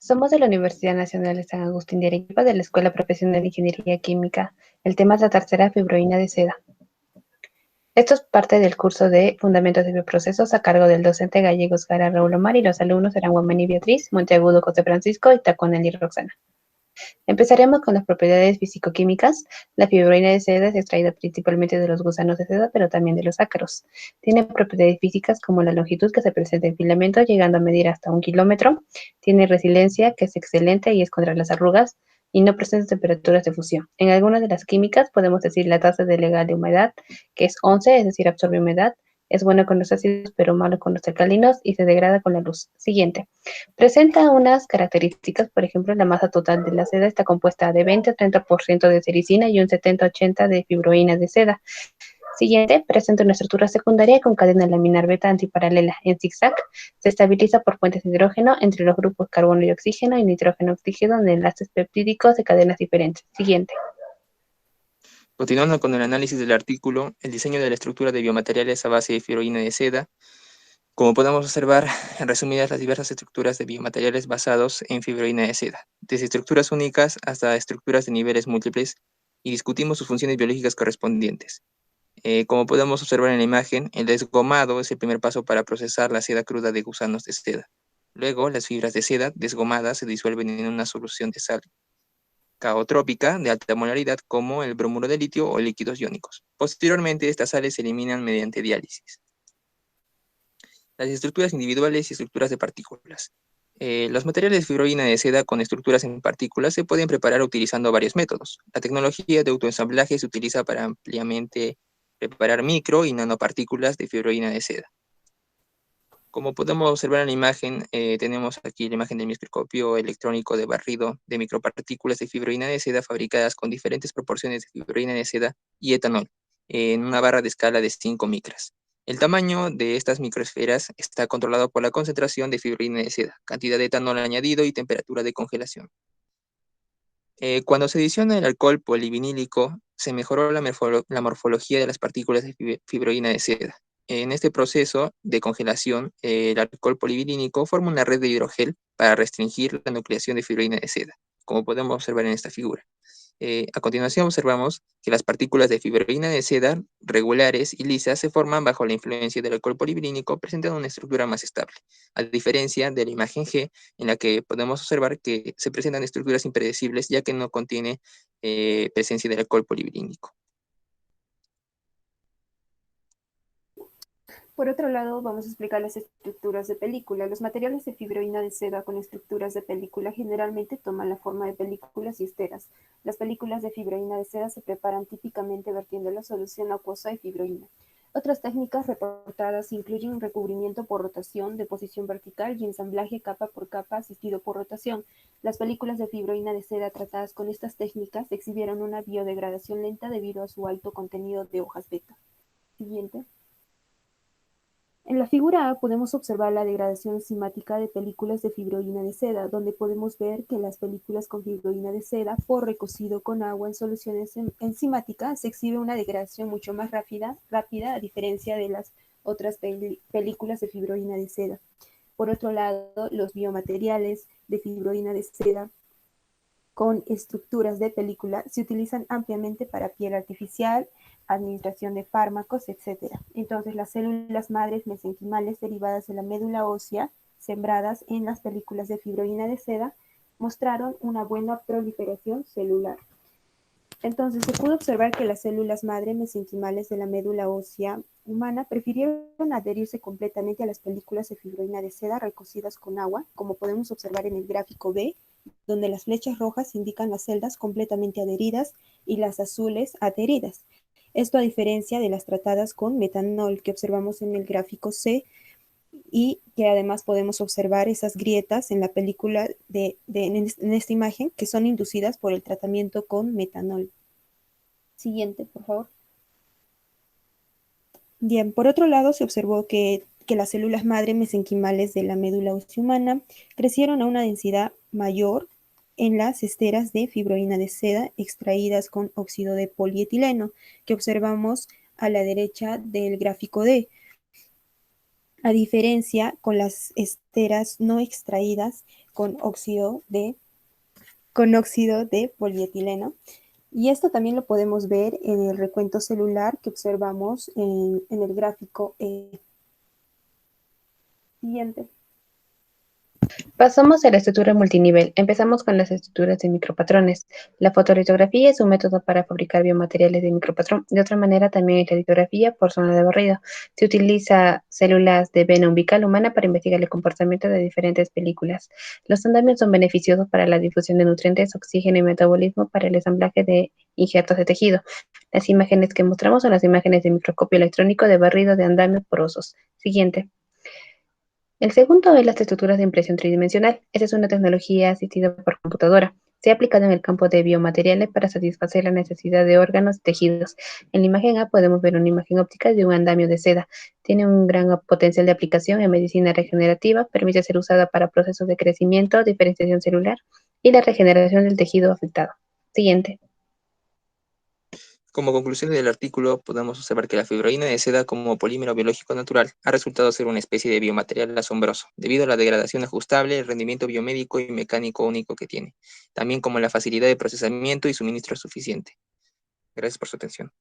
Somos de la Universidad Nacional de San Agustín de Arequipa de la Escuela Profesional de Ingeniería Química. El tema es la tercera fibroína de seda. Esto es parte del curso de Fundamentos de Bioprocesos a cargo del docente gallego Gara Raúl Omar y los alumnos eran Guamani Beatriz, Monteagudo José Francisco y Taconelli Roxana. Empezaremos con las propiedades fisicoquímicas. La fibroína de seda es extraída principalmente de los gusanos de seda, pero también de los ácaros. Tiene propiedades físicas como la longitud que se presenta en filamento, llegando a medir hasta 1 kilómetro. Tiene resiliencia, que es excelente y es contra las arrugas, y no presenta temperaturas de fusión. En algunas de las químicas podemos decir la tasa de legal de humedad, que es 11, es decir, absorbe humedad. Es bueno con los ácidos, pero malo con los alcalinos y se degrada con la luz. Siguiente. Presenta unas características, por ejemplo, la masa total de la seda está compuesta de 20-30% de sericina y un 70-80% de fibroína de seda. Siguiente, presenta una estructura secundaria con cadena laminar beta antiparalela en zigzag. Se estabiliza por puentes de hidrógeno entre los grupos carbono y oxígeno y nitrógeno-oxígeno en enlaces peptídicos de cadenas diferentes. Siguiente. Continuando con el análisis del artículo, el diseño de la estructura de biomateriales a base de fibroína de seda. Como podemos observar, en resumidas las diversas estructuras de biomateriales basados en fibroína de seda, desde estructuras únicas hasta estructuras de niveles múltiples, y discutimos sus funciones biológicas correspondientes. Como podemos observar en la imagen, el desgomado es el primer paso para procesar la seda cruda de gusanos de seda. Luego, las fibras de seda desgomadas se disuelven en una solución de sal caotrópica de alta molaridad como el bromuro de litio o líquidos iónicos. Posteriormente, estas sales se eliminan mediante diálisis. Las estructuras individuales y estructuras de partículas. Los materiales de fibroína de seda con estructuras en partículas se pueden preparar utilizando varios métodos. La tecnología de autoensamblaje se utiliza para ampliamente preparar micro y nanopartículas de fibroína de seda. Como podemos observar en la imagen, tenemos aquí la imagen del microscopio electrónico de barrido de micropartículas de fibroína de seda fabricadas con diferentes proporciones de fibroína de seda y etanol en una barra de escala de 5 micras. El tamaño de estas microesferas está controlado por la concentración de fibroína de seda, cantidad de etanol añadido y temperatura de congelación. Cuando se adiciona el alcohol polivinílico, se mejoró la morfología de las partículas de fibroína de seda. En este proceso de congelación, el alcohol polivinílico forma una red de hidrogel para restringir la nucleación de fibroína de seda, como podemos observar en esta figura. A continuación observamos que las partículas de fibroína de seda regulares y lisas se forman bajo la influencia del alcohol polivinílico, presentando una estructura más estable, a diferencia de la imagen G, en la que podemos observar que se presentan estructuras impredecibles ya que no contiene presencia del alcohol polivinílico. Por otro lado, vamos a explicar las estructuras de película. Los materiales de fibroína de seda con estructuras de película generalmente toman la forma de películas y esteras. Las películas de fibroína de seda se preparan típicamente vertiendo la solución acuosa de fibroína. Otras técnicas reportadas incluyen recubrimiento por rotación, deposición vertical y ensamblaje capa por capa asistido por rotación. Las películas de fibroína de seda tratadas con estas técnicas exhibieron una biodegradación lenta debido a su alto contenido de hojas beta. Siguiente. En la figura A podemos observar la degradación enzimática de películas de fibroína de seda, donde podemos ver que las películas con fibroína de seda, por recocido con agua en soluciones enzimáticas, se exhibe una degradación mucho más rápida a diferencia de las otras películas de fibroína de seda. Por otro lado, los biomateriales de fibroína de seda con estructuras de película se utilizan ampliamente para piel artificial, administración de fármacos, etc. Entonces, las células madres mesenquimales derivadas de la médula ósea, sembradas en las películas de fibroína de seda, mostraron una buena proliferación celular. Entonces, se pudo observar que las células madre mesenquimales de la médula ósea humana prefirieron adherirse completamente a las películas de fibroína de seda recocidas con agua, como podemos observar en el gráfico B, donde las flechas rojas indican las celdas completamente adheridas y las azules adheridas. Esto a diferencia de las tratadas con metanol que observamos en el gráfico C y que además podemos observar esas grietas en la película en esta imagen que son inducidas por el tratamiento con metanol. Siguiente, por favor. Bien, por otro lado se observó que las células madre mesenquimales de la médula ósea humana crecieron a una densidad mayor en las esteras de fibroína de seda extraídas con óxido de polietileno, que observamos a la derecha del gráfico D. a diferencia con las esteras no extraídas con óxido de polietileno. Y esto también lo podemos ver en el recuento celular que observamos en el gráfico siguiente. Pasamos a la estructura multinivel. Empezamos con las estructuras de micropatrones. La fotolitografía es un método para fabricar biomateriales de micropatrón. De otra manera, también es la litografía por zona de barrido. Se utiliza células de vena umbilical humana para investigar el comportamiento de diferentes películas. Los andamios son beneficiosos para la difusión de nutrientes, oxígeno y metabolismo para el ensamblaje de injertos de tejido. Las imágenes que mostramos son las imágenes de microscopio electrónico de barrido de andamios porosos. Siguiente. El segundo es las estructuras de impresión tridimensional. Esta es una tecnología asistida por computadora. Se ha aplicado en el campo de biomateriales para satisfacer la necesidad de órganos y tejidos. En la imagen A podemos ver una imagen óptica de un andamio de seda. Tiene un gran potencial de aplicación en medicina regenerativa, permite ser usada para procesos de crecimiento, diferenciación celular y la regeneración del tejido afectado. Siguiente. Como conclusión del artículo, podemos observar que la fibroína de seda como polímero biológico natural ha resultado ser una especie de biomaterial asombroso, debido a la degradación ajustable, el rendimiento biomédico y mecánico único que tiene, también como la facilidad de procesamiento y suministro suficiente. Gracias por su atención.